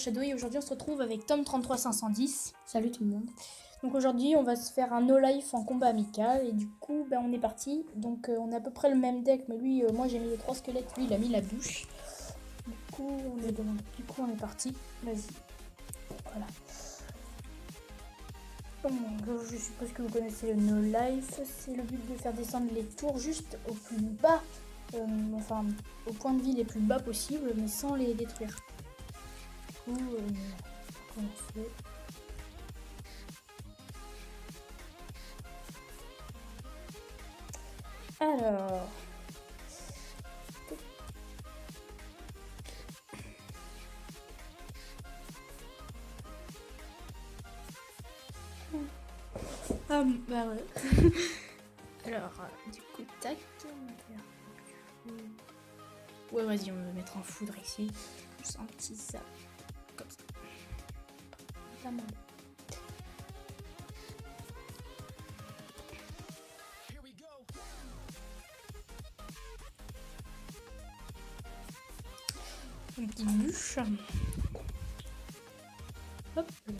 Shadow et aujourd'hui on se retrouve avec Tom33510. Salut tout le monde. Donc aujourd'hui on va se faire un no life en combat amical et du coup on est parti. Donc on a à peu près le même deck mais lui moi j'ai mis les 3 squelettes, lui il a mis la bûche. Du coup on est parti. Vas-y. Voilà. Donc, je suppose que vous connaissez le no life. C'est le but de faire descendre les tours juste au plus bas. Enfin au point de vie les plus bas possible mais sans les détruire. Du coup, commencer. Alors, ah bah ouais. Alors, du coup, tac. Ouais, vas-y, on va mettre en foudre ici. Juste un petit ça, comme ça. Pas mal. Une petite bûche. Hop là.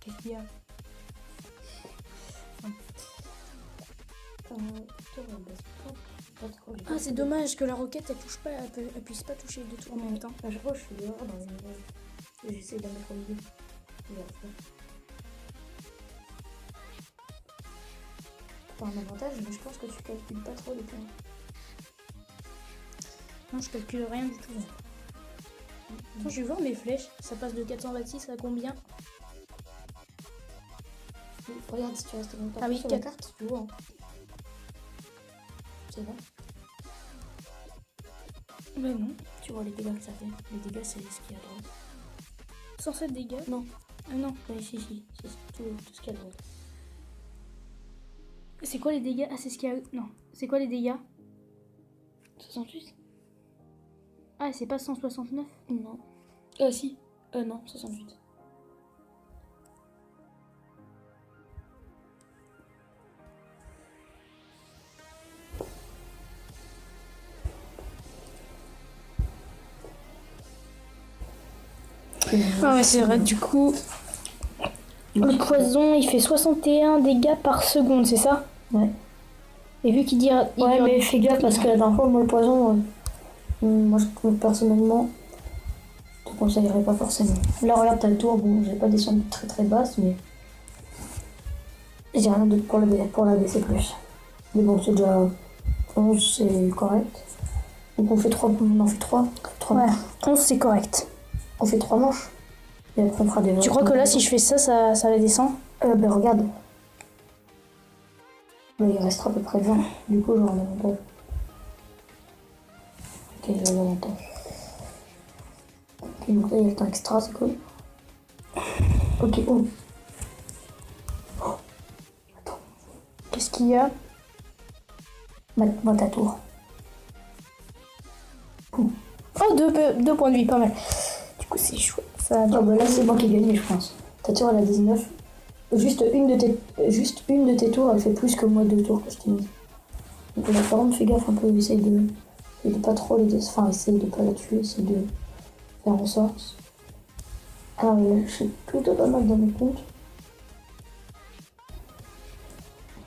Qu'est-ce qu'il y a? Ah, c'est dommage que la roquette elle touche pas, elle puisse pas toucher les deux tours en même temps. À chaque fois, je suis dehors dans les et j'essaie de la mettre au milieu. T'as un avantage, mais je pense que tu calcules pas trop les points. Non, je calcule rien du tout. Attends, je vais voir mes flèches. Ça passe de 426 à combien? Regarde si tu restes longtemps. Ah oui, sur la carte, tu vois. Hein. C'est bon. Bah non. Tu vois les dégâts que ça fait. Les dégâts, c'est ce qu'il y a à droite. 107 dégâts? Non. Ah non. Oui, si. C'est tout ce qu'il y a à droite. C'est quoi les dégâts? Ah, c'est ce qu'il y a. Non. C'est quoi les dégâts? 68. Ah, c'est pas 169? Non. Si. Non, 68. Ah ouais, c'est vrai, du coup, le poison, il fait 61 dégâts par seconde, c'est ça? Ouais. Et vu qu'il dit... Ouais, mais fais gaffe parce que la dernière fois, moi, le poison, moi, personnellement, je te conseillerais pas forcément. Là, regarde, t'as le tour, bon, j'ai pas descendu très très basse, mais j'ai rien d'autre pour la baisser plus. Mais bon, c'est déjà 11, c'est correct. Donc on en fait 3 Ouais, 11 c'est correct. On fait 3 manches. Et après on fera des... Tu crois que là, si je fais ça, ça la descend? Ben regarde. Mais il restera à peu près 20. Du coup, j'aurai un avantage. Ok, j'ai un avantage. Ok, donc là, il y a le temps extra, c'est cool. Ok, oh. Attends. Qu'est-ce qu'il y a? Moi, ta tour. Oh, deux points de vie, pas mal. Du coup, c'est chouette. Ça... Ah bah là, c'est moi qui ai gagné, je pense. Ta tour, elle a 19. Juste une de tes tours, elle fait plus que moi 2 tours que je t'ai mis. Donc là, par contre, fais gaffe un peu, essaye de pas trop enfin, essaye de pas la tuer, essaye de faire en sorte. Ah ouais, je suis plutôt pas mal dans mes comptes.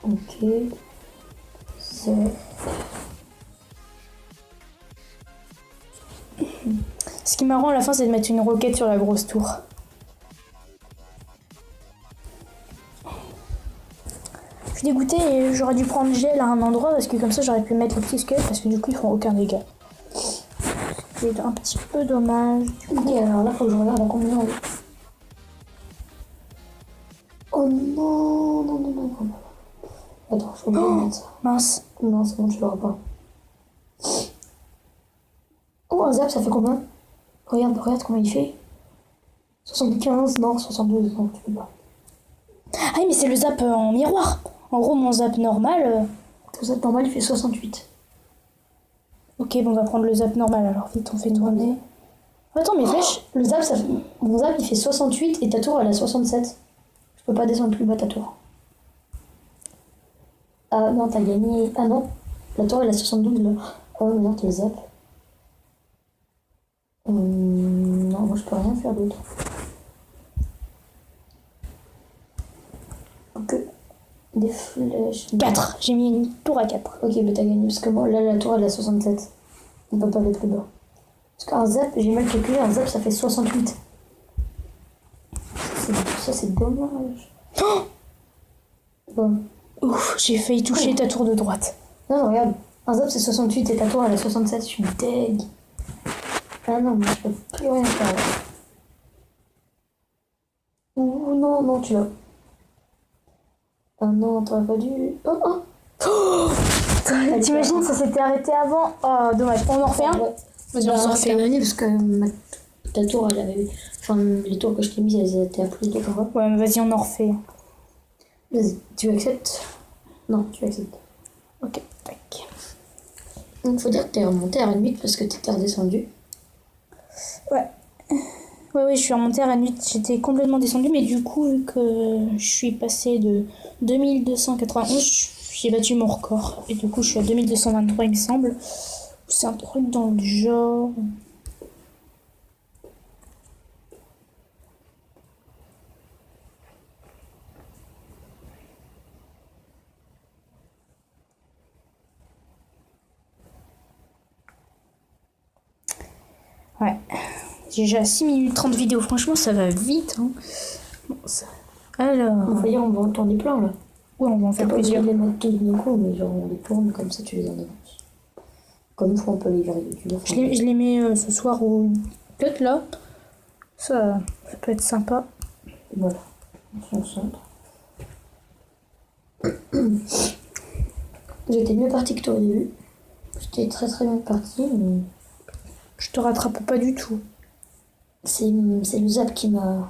Ok. C'est... Ce qui est marrant à la fin, c'est de mettre une roquette sur la grosse tour. Je suis dégoûtée et j'aurais dû prendre gel à un endroit parce que comme ça j'aurais pu mettre les petits squelettes parce que du coup ils font aucun dégât. C'est un petit peu dommage. Ok, alors là, faut que je regarde à combien on est. Oh non. Attends, faut que je mettre ça. Mince. Non, c'est bon, tu l'auras pas. Oh, un zap, ça fait combien? Regarde combien il fait. 75, non, 72, non, tu peux pas. Ah oui, mais c'est le zap en miroir. En gros, mon zap normal... Ton zap normal, il fait 68. Ok, bon, on va prendre le zap normal alors. Vite, on fait tourner. Attends, mes flèches... Le zap, mon zap, il fait 68 et ta tour, elle a 67. Je peux pas descendre plus bas ta tour. Ah non, t'as gagné. Ah non, la tour, elle a 72 là. Oh non, t'es zap. Non, moi je peux rien faire d'autre. Ok. Des flèches. 4. J'ai mis une tour à 4. Ok, bah t'as gagné. Parce que moi, là, la tour, elle est à 67. On peut pas aller plus bas. Parce qu'un zap, j'ai mal calculé, un zap, ça fait 68. Ça, c'est dommage. Oh Bon. Ouf, j'ai failli toucher ta tour de droite. Non, regarde. Un zap, c'est 68 et ta tour, elle est à 67. Je suis deg. Ah non, mais je peux plus rien faire. Ouh, non, non, tu l'as. Ah non, t'aurais pas dû. Oh, oh. T'imagines, ça s'était arrêté avant. Oh, dommage. On en refait un. Vas-y, on s'en refait un. Gagné parce que ta tour, elle avait. Enfin, les tours que je t'ai mises, elles étaient à plus de fois. Ouais, mais vas-y, on en refait un. Vas-y, tu acceptes? Non, tu acceptes. Ok, tac. Donc, faut dire que t'es remonté à Rennes parce que t'étais redescendu. Ouais. Ouais, je suis remontée à Rennes 8. J'étais complètement descendue, mais du coup, vu que je suis passée de 2291, j'ai battu mon record. Et du coup, je suis à 2223, il me semble. C'est un truc dans le genre. Ouais. J'ai déjà 6 minutes 30 vidéos. Franchement, ça va vite. Hein. Bon, ça... Alors. On va dire, on va en tourner plein là. Ouais, on va en faire T'as pas obligé plusieurs. de les mettre tous d'un coup, mais genre on les tourne comme ça, tu les en avance. Comme une fois, on peut les faire youtubeurs. Je les mets ce soir au cut là. Ça peut être sympa. Voilà. On se concentre. J'étais mieux parti que toi au début. J'étais très très bien parti, mais Je te rattrape pas du tout. c'est le zap qui m'a.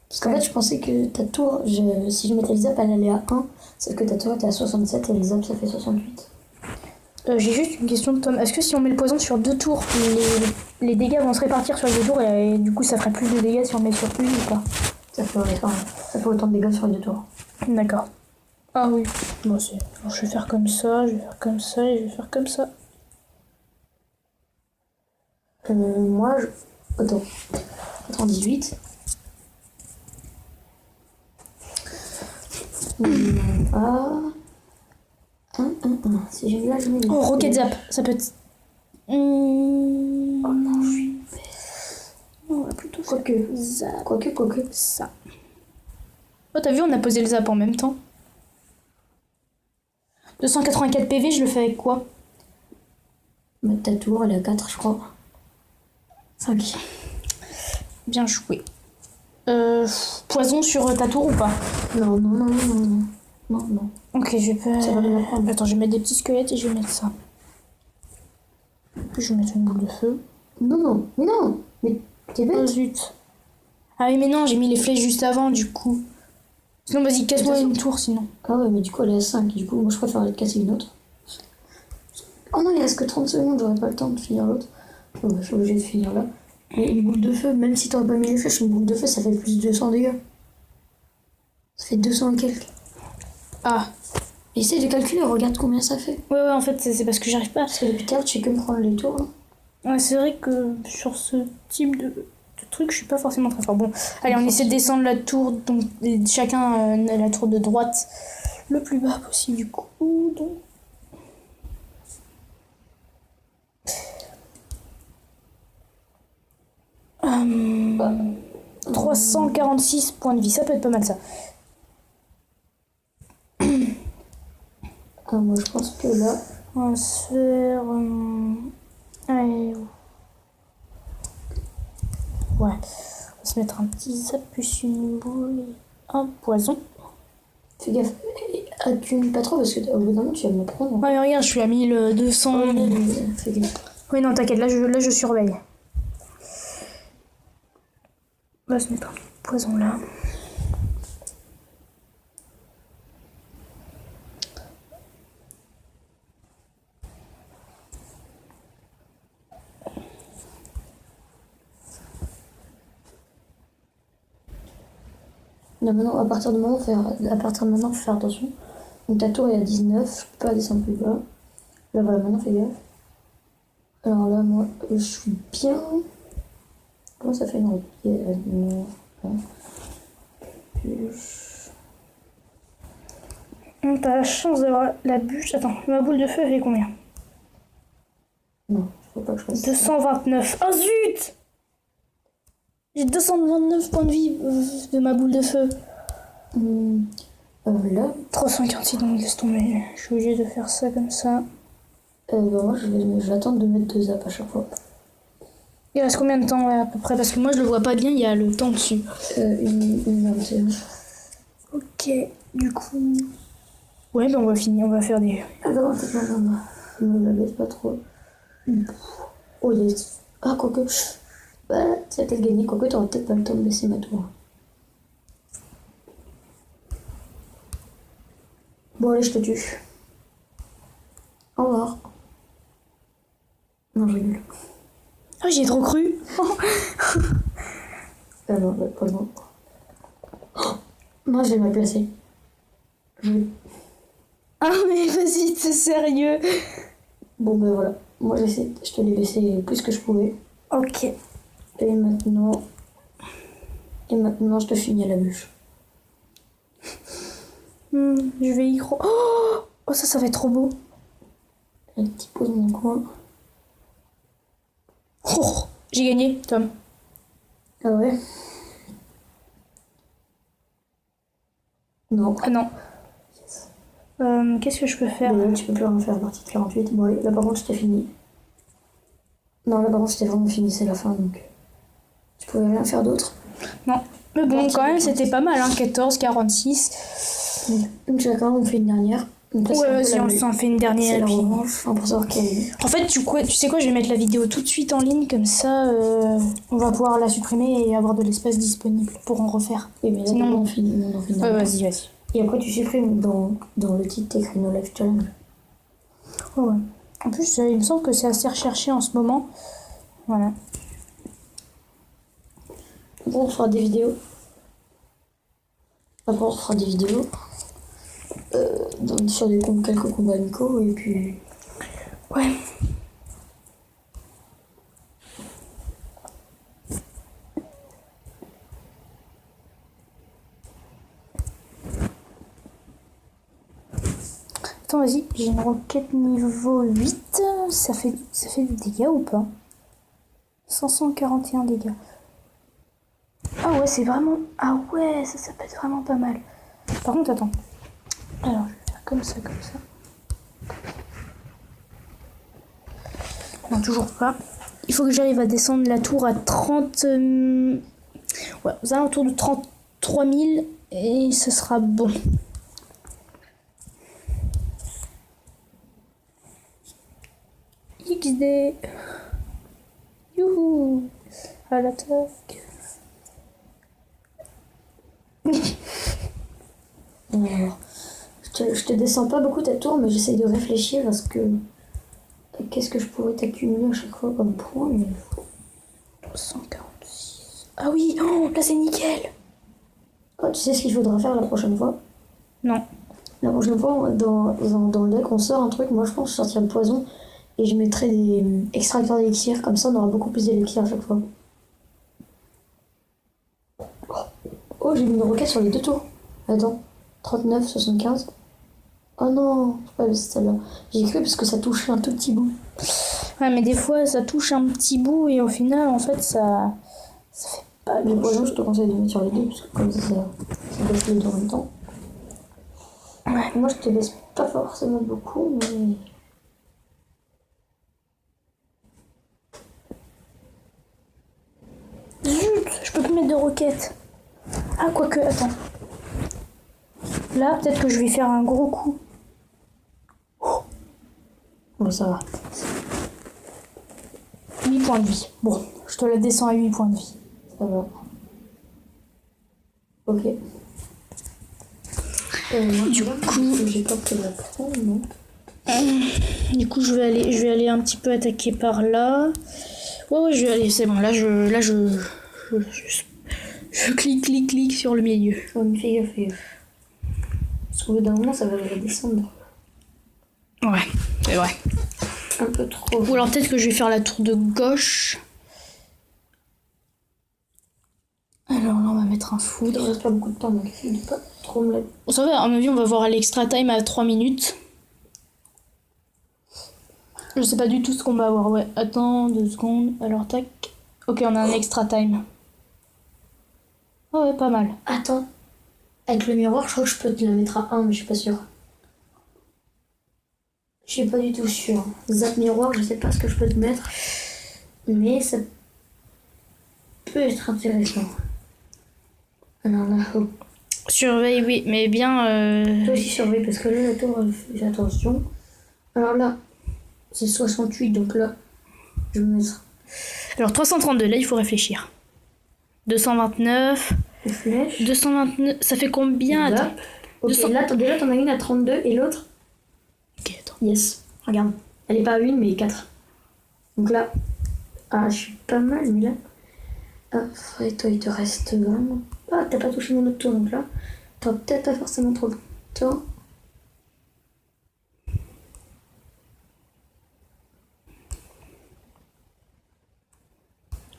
Parce qu'en fait, je pensais que ta tour, si je mettais le zap, elle allait à 1, sauf que ta tour était à 67 et le zap, ça fait 68. J'ai juste une question de Tom. Est-ce que si on met le poison sur 2 tours, les dégâts vont se répartir sur les 2 tours et du coup ça ferait plus de dégâts si on met sur une ou pas? Ça fait autant de dégâts sur les 2 tours. D'accord. Ah oui. Bon, alors, je vais faire comme ça, je vais faire comme ça et je vais faire comme ça. Moi, Attends. 98. Si j'ai là, je mets. Oh, Rocket Zap, ça peut être. Oh non, je suis. On va plutôt faire Zap. Quoique. Ça. Oh, t'as vu, on a posé le Zap en même temps. 284 PV, je le fais avec quoi? Ta tour, elle est à 4, je crois. 5. Bien joué. Poison sur ta tour ou pas? Non. Ok, je peux. Ça va bien prendre. Attends, je vais mettre des petits squelettes et je vais mettre ça. Puis je vais mettre une boule de feu. Non. Mais t'es Oh bête. zut. Ah oui, mais non, j'ai mis les flèches juste avant, du coup. Sinon, vas-y, casse-moi une tour, sinon. Ah ouais, mais du coup, elle est à 5. Du coup, moi, je préfère aller te casser une autre. Oh non, il reste que 30 secondes, j'aurais pas le temps de finir l'autre. Bon, bah, je suis obligée de finir là. Mais une boule de feu, même si t'aurais pas mis les flèches, une boule de feu, ça fait plus de 200 dégâts. Ça fait 200 et quelques. Ah. Essaye de calculer, regarde combien ça fait. Ouais, en fait, c'est parce que j'arrive pas. Parce que depuis tout à l'heure, tu fais que me prendre les tours. Là. Ouais, c'est vrai que sur ce type de truc, je suis pas forcément très fort. Bon, allez, on essaie de descendre la tour, donc chacun la tour de droite le plus bas possible, du coup. Donc... 346 points de vie, ça peut être pas mal ça. Ah, moi je pense que là. On va se faire. Allez. Ouais. On va se mettre un petit zap plus une boule et un poison. Fais gaffe. Accumule pas trop parce que au bout d'un moment tu vas me prendre. Ouais, mais regarde, je suis à 1200. Fais gaffe. Oui, non, t'inquiète, là je surveille. On va se mettre un poison là. Non, maintenant, à partir de maintenant, faut faire attention. Donc ta tour est à 19, je peux pas descendre plus bas. Là voilà, maintenant fais gaffe. Alors là, moi, je suis bien. Comment ça fait une bûche. T'as la chance d'avoir la bûche. Attends, ma boule de feu elle fait combien? Non, faut pas que je fasse 229. Oh zut! J'ai 229 points de vie de ma boule de feu. Là, 346, donc laisse tomber. Je suis obligée de faire ça comme ça. moi, je vais attendre de mettre 2 zaps à chaque fois. Il reste combien de temps à peu près? Parce que moi je le vois pas bien, il y a le temps dessus. Une 21. Ok, du coup... Ouais, ben on va finir, on va faire des... Attends, non. Ne la baisse pas trop. Oh, yes. Ah, quoique. Bah, tu as peut-être gagné, quoique t'auras peut-être pas le temps de baisser ma tour. Bon, allez, je te tue. Au revoir. Non, je rigole. Ah, j'y ai trop cru. Non, bah, pas non. Moi, je vais me placer. Ah, mais vas-y, t'es sérieux? Bon, ben voilà. Moi, je te l'ai baissé plus que je pouvais. Ok. Et maintenant, je te finis à la bûche. Je vais y croire. Oh, ça va être trop beau. Un petit pause dans mon coin. Oh, j'ai gagné, Tom. Ah ouais? Non. Ah non. Qu'est-ce que je peux faire? Mais là, tu peux plus rien faire à partir de 48. Bon, allez, là, par contre, je t'ai fini. Non, là, par contre, je t'ai vraiment fini, c'est la fin, donc... Tu pouvais rien faire d'autre. Non. Mais bon, quand même, c'était pas mal, hein. 14, 46. Donc, tu vas quand même fait une dernière. Donc, là, Ouais, c'est un peu vas-y, la- on s'en fait une dernière. C'est et la puis- revanche, hein, pour savoir quelle est. En fait, tu sais quoi, je vais mettre la vidéo tout de suite en ligne, comme ça, on va pouvoir la supprimer et avoir de l'espace disponible pour en refaire. Oui, mais là, Sinon- on finit une Ouais, dernière. vas-y. Et après, tu supprimes dans le titre écrit No Life Challenge. Ouais. En plus, il me semble que c'est assez recherché en ce moment. Voilà. Bon, on fera des vidéos. Après, on fera des vidéos sur quelques combats amicaux et puis. Ouais. Attends, vas-y, j'ai une roquette niveau 8. Ça fait des dégâts ou pas? 541 dégâts. Ah ouais, c'est vraiment... Ah ouais, ça peut être vraiment pas mal. Par contre, attends. Alors, je vais faire comme ça. Non, toujours pas. Il faut que j'arrive à descendre la tour à 30... Ouais, aux alentours de 33 000 et ce sera bon. XD. Youhou. À la toque. Alors, je te descends pas beaucoup ta tour, mais j'essaye de réfléchir à ce que. Qu'est-ce que je pourrais t'accumuler à chaque fois comme point, mais. 146. Ah oui, oh, là c'est nickel. Oh, tu sais ce qu'il faudra faire la prochaine fois? Non. La prochaine fois, dans le deck, on sort un truc. Moi, je pense que je sortirai le poison et je mettrai des extracteurs d'élixir. Comme ça, on aura beaucoup plus d'élixir à chaque fois. Oh, j'ai mis une roquette sur les 2 tours. Attends, 39, 75. Oh non, c'est pas celle-là. J'ai cru parce que ça touche un tout petit bout. Ouais, mais des fois ça touche un petit bout et au final, en fait, ça fait pas Mais le poison, grand-chose. je te conseille de mettre sur les 2 parce que comme ça baisse les deux en même temps. Ouais. Moi, je te laisse pas forcément beaucoup, mais. Zut, je peux plus mettre de roquettes. Ah, quoique, attends. Là, peut-être que je vais faire un gros coup. Bon, ça va. 8 points de vie. Bon, je te la descends à 8 points de vie. Ça va. Ok. Du coup, j'ai peur que la prendre, non? Du coup, je vais aller un petit peu attaquer par là. Ouais, je vais aller, c'est bon. Là, je clique sur le milieu. Ouais, mais fais gaffe. Parce qu'au bout d'un moment, ça va redescendre Ouais, c'est vrai. un peu trop. Ou alors peut-être que je vais faire la tour de gauche. un Il foudre. reste pas beaucoup de temps, donc il faut pas trop me la... Ça va, à mon avis, on va voir l'extra time à 3 minutes. Je sais pas du tout ce qu'on va avoir. Ouais, attends 2 secondes. Alors, tac. Ok, on a un extra time. Oh, ouais, pas mal. Attends. Avec le miroir, je crois que je peux te la mettre à 1, mais je suis pas sûre. Je suis pas du tout sûre. Zap miroir, je sais pas ce que je peux te mettre. Mais ça peut être intéressant. Alors là, hop. Surveille, oui, mais bien. Toi aussi surveille, parce que là, la tour, fais attention. Alors là, c'est 68, donc là, je vais mettre Alors, 332, là, il faut réfléchir. 229. les flèches. 229, ça fait combien? Zap. Attends. Ok, 200. là, déjà, t'en as une à 32 et l'autre, Ok, attends. yes, regarde. Elle est pas à 1, mais 4. Donc là, ah, je suis pas mal, mais là. Ah, et toi, il te reste vraiment. Ah, t'as pas touché mon autre tour, donc là, t'auras peut-être pas forcément trop le temps.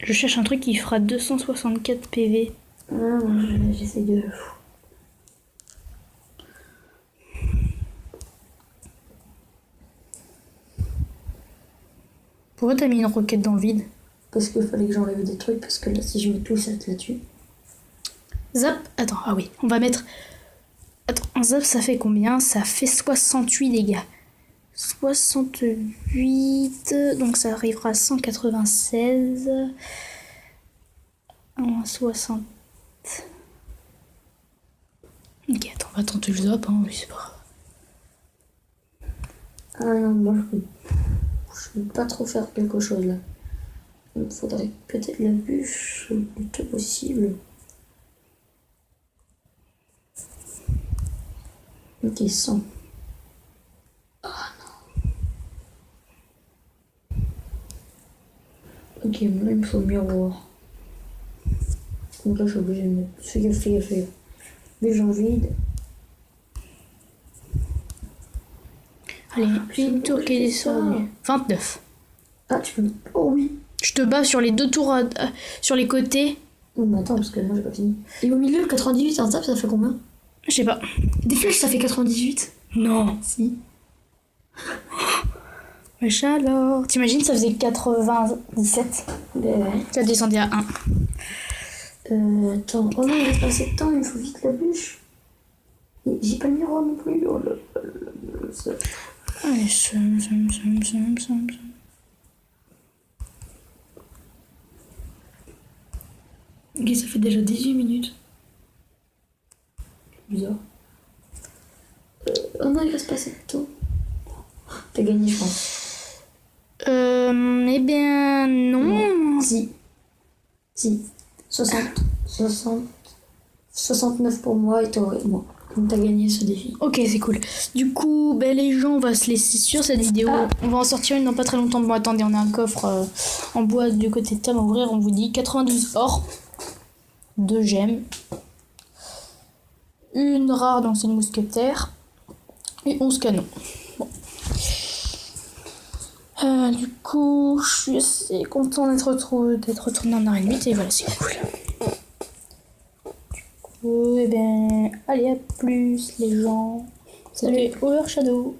Je cherche un truc qui fera 264 PV. Ah, moi, j'essaie de. Pourquoi t'as mis une roquette dans le vide? Parce qu'il fallait que j'enlève des trucs, parce que là, si je mets tout ça là-dessus. Zap. Attends, ah oui, on va mettre. Attends, un zap, ça fait combien? Ça fait 68 dégâts. 68. Donc ça arrivera à 196. 60. Ok, attends, on va tenter le zap, hein, oui, c'est pas grave. Ah non, moi, je peux pas trop faire quelque chose là. Il me faudrait peut-être la bûche le plus tôt possible. Ok, 100. Ah non. Ok, là il me faut le miroir. Donc là je suis obligée de mettre. Fais gaffe, fais gaffe, fais gaffe. Bûche en vide. Allez, une tour qui est ça. descendue. 29. Ah, tu peux. Oh oui. Je te bats sur les deux tours sur les côtés. Oh, mais attends, parce que moi j'ai pas fini. Et au milieu, 98, un zap, ça fait combien? Je sais pas. Des flèches, ça fait 98. Non. Si. Wesh alors. T'imagines, ça faisait 97. Ben ouais. Ça descendait à 1. Attends. Oh non, il reste pas assez de temps, il me faut vite la bûche. Et j'ai pas le miroir non plus. Oh là là là là, ça. Allez, Ok, ça fait déjà 18 minutes. Bizarre. Oh non, il reste pas assez de temps. T'as gagné, je pense. Eh bien, non. Si. Si. 69 pour moi et toi et moi. Donc t'as gagné ce défi. Ok, c'est cool. Du coup, ben, les gens, on va se laisser sur cette vidéo. Ah. On va en sortir une dans pas très longtemps. Bon, attendez, on a un coffre en bois du côté de table à ouvrir. On vous dit 92 or, 2 gemmes, une rare, donc c'est une mousquetaire, et 11 canons. Bon. Du coup, je suis assez content d'être retourné en arène 8 et voilà, c'est cool. Du coup, eh bien, allez, à plus les gens. Salut, Overshadow.